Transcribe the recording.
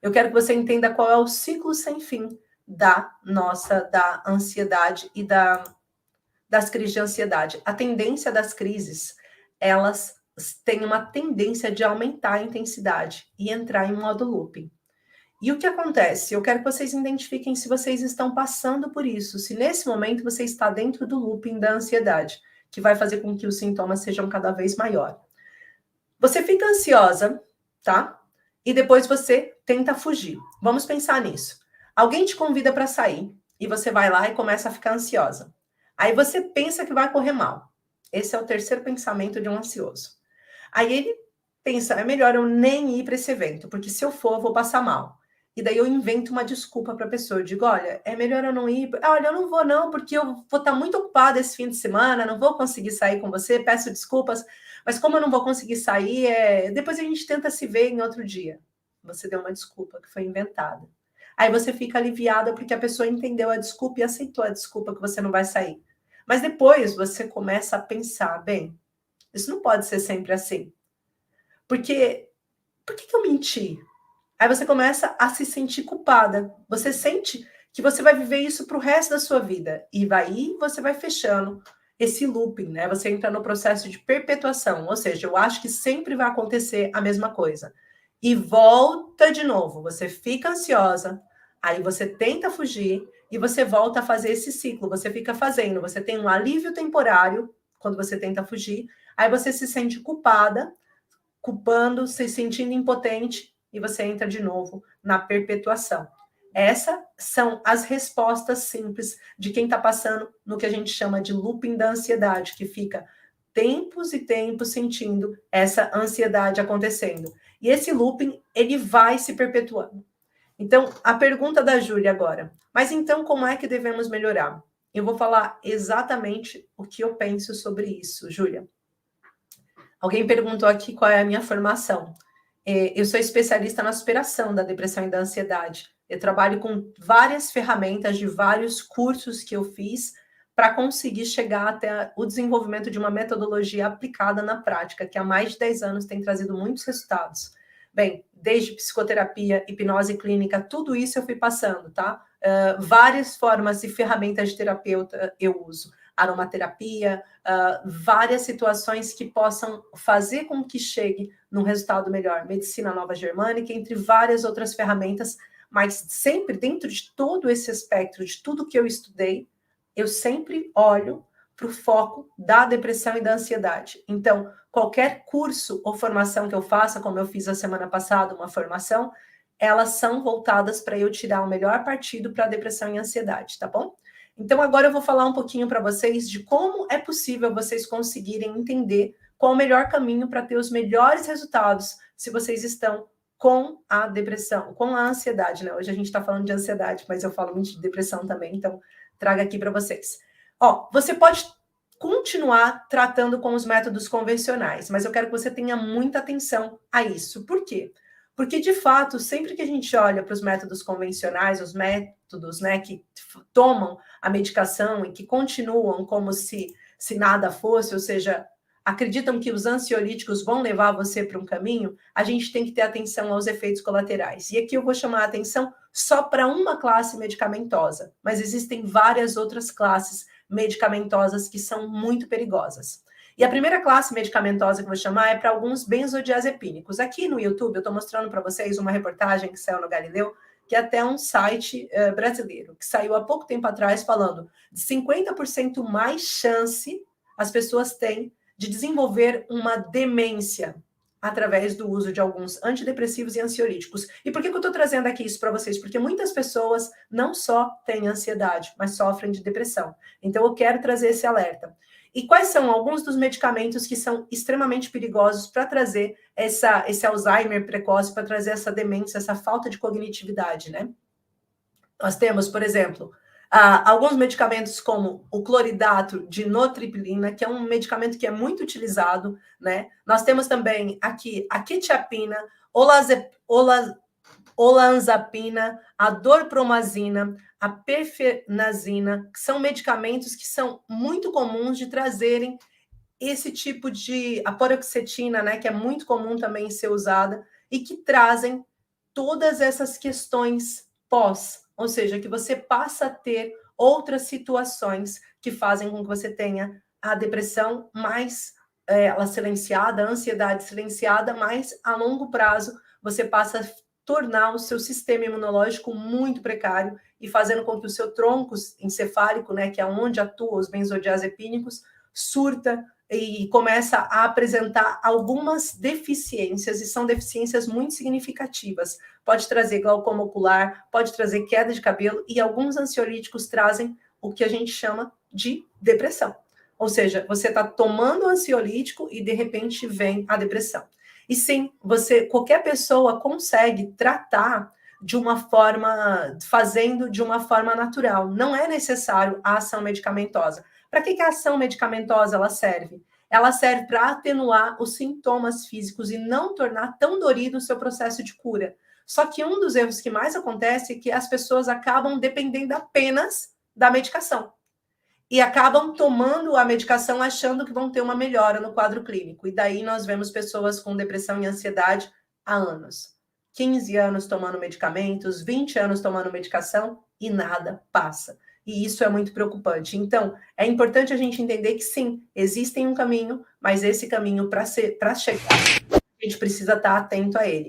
Eu quero que você entenda qual é o ciclo sem fim da ansiedade e das crises de ansiedade. A tendência das crises, elas têm uma tendência de aumentar a intensidade e entrar em modo looping. E o que acontece? Eu quero que vocês identifiquem se vocês estão passando por isso, se nesse momento você está dentro do looping da ansiedade, que vai fazer com que os sintomas sejam cada vez maiores. Você fica ansiosa, tá? E depois você tenta fugir. Vamos pensar nisso. Alguém te convida para sair e você vai lá e começa a ficar ansiosa. Aí você pensa que vai correr mal. Esse é o terceiro pensamento de um ansioso. Aí ele pensa, é melhor eu nem ir para esse evento, porque se eu for, eu vou passar mal. E daí eu invento uma desculpa para a pessoa. Eu digo, olha, é melhor eu não ir. Olha, eu não vou não, porque eu vou estar muito ocupada esse fim de semana, não vou conseguir sair com você, peço desculpas. Mas como eu não vou conseguir sair, depois a gente tenta se ver em outro dia. Você deu uma desculpa que foi inventada. Aí você fica aliviada porque a pessoa entendeu a desculpa e aceitou a desculpa que você não vai sair. Mas depois você começa a pensar, bem, isso não pode ser sempre assim. Porque, por que eu menti? Aí você começa a se sentir culpada. Você sente que você vai viver isso para o resto da sua vida. E aí você vai fechando esse looping, né? Você entra no processo de perpetuação. Ou seja, eu acho que sempre vai acontecer a mesma coisa. E volta de novo. Você fica ansiosa, aí você tenta fugir e você volta a fazer esse ciclo. Você fica fazendo. Você tem um alívio temporário quando você tenta fugir. Aí você se sente culpada, culpando, se sentindo impotente e você entra de novo na perpetuação. Essas são as respostas simples de quem está passando no que a gente chama de looping da ansiedade, que fica tempos e tempos sentindo essa ansiedade acontecendo. E esse looping, ele vai se perpetuando. Então, a pergunta da Júlia agora, mas então como é que devemos melhorar? Eu vou falar exatamente o que eu penso sobre isso, Júlia. Alguém perguntou aqui qual é a minha formação. Eu sou especialista na superação da depressão e da ansiedade. Eu trabalho com várias ferramentas de vários cursos que eu fiz para conseguir chegar até o desenvolvimento de uma metodologia aplicada na prática, que há mais de 10 anos tem trazido muitos resultados. Bem, desde psicoterapia, hipnose clínica, tudo isso eu fui passando, tá? Várias formas e ferramentas de terapeuta eu uso. Aromaterapia, várias situações que possam fazer com que chegue num resultado melhor. Medicina nova germânica, entre várias outras ferramentas, mas sempre dentro de todo esse espectro, de tudo que eu estudei, eu sempre olho para o foco da depressão e da ansiedade. Então, qualquer curso ou formação que eu faça, como eu fiz a semana passada, uma formação, elas são voltadas para eu tirar o melhor partido para a depressão e ansiedade, tá bom? Então, agora eu vou falar um pouquinho para vocês de como é possível vocês conseguirem entender qual o melhor caminho para ter os melhores resultados se vocês estão com a depressão, com a ansiedade, né? Hoje a gente está falando de ansiedade, mas eu falo muito de depressão também, então trago aqui para vocês. Ó, você pode continuar tratando com os métodos convencionais, mas eu quero que você tenha muita atenção a isso. Por quê? Porque, de fato, sempre que a gente olha para os métodos convencionais, os métodos, né, que tomam a medicação e que continuam como se nada fosse, ou seja, acreditam que os ansiolíticos vão levar você para um caminho, a gente tem que ter atenção aos efeitos colaterais. E aqui eu vou chamar a atenção só para uma classe medicamentosa, mas existem várias outras classes medicamentosas que são muito perigosas. E a primeira classe medicamentosa que eu vou chamar é para alguns benzodiazepínicos. Aqui no YouTube eu estou mostrando para vocês uma reportagem que saiu no Galileu, que é até um site brasileiro, que saiu há pouco tempo atrás falando de 50% mais chance as pessoas têm de desenvolver uma demência através do uso de alguns antidepressivos e ansiolíticos. E por que eu estou trazendo aqui isso para vocês? Porque muitas pessoas não só têm ansiedade, mas sofrem de depressão. Então eu quero trazer esse alerta. E quais são alguns dos medicamentos que são extremamente perigosos para trazer esse Alzheimer precoce, para trazer essa demência, essa falta de cognitividade, né? Nós temos, por exemplo, alguns medicamentos como o cloridato de notripilina, que é um medicamento que é muito utilizado, né? Nós temos também aqui a quetiapina, olanzapina, a dorpromazina, a perfenazina, que são medicamentos que são muito comuns de trazerem esse tipo de... A paroxetina, né, que é muito comum também ser usada, e que trazem todas essas questões pós, ou seja, que você passa a ter outras situações que fazem com que você tenha a depressão mais ela silenciada, a ansiedade silenciada, mas a longo prazo você passa a tornar o seu sistema imunológico muito precário e fazendo com que o seu tronco encefálico, né, que é onde atuam os benzodiazepínicos, surta e começa a apresentar algumas deficiências, e são deficiências muito significativas. Pode trazer glaucoma ocular, pode trazer queda de cabelo, e alguns ansiolíticos trazem o que a gente chama de depressão. Ou seja, você está tomando ansiolítico e de repente vem a depressão. E sim, qualquer pessoa consegue tratar de uma forma, fazendo de uma forma natural. Não é necessário a ação medicamentosa. Para que a ação medicamentosa ela serve? Ela serve para atenuar os sintomas físicos e não tornar tão dolorido o seu processo de cura. Só que um dos erros que mais acontece é que as pessoas acabam dependendo apenas da medicação e acabam tomando a medicação achando que vão ter uma melhora no quadro clínico. E daí nós vemos pessoas com depressão e ansiedade há anos. 15 anos tomando medicamentos, 20 anos tomando medicação e nada passa. E isso é muito preocupante. Então, é importante a gente entender que sim, existe um caminho, mas esse caminho para chegar, a gente precisa estar atento a ele.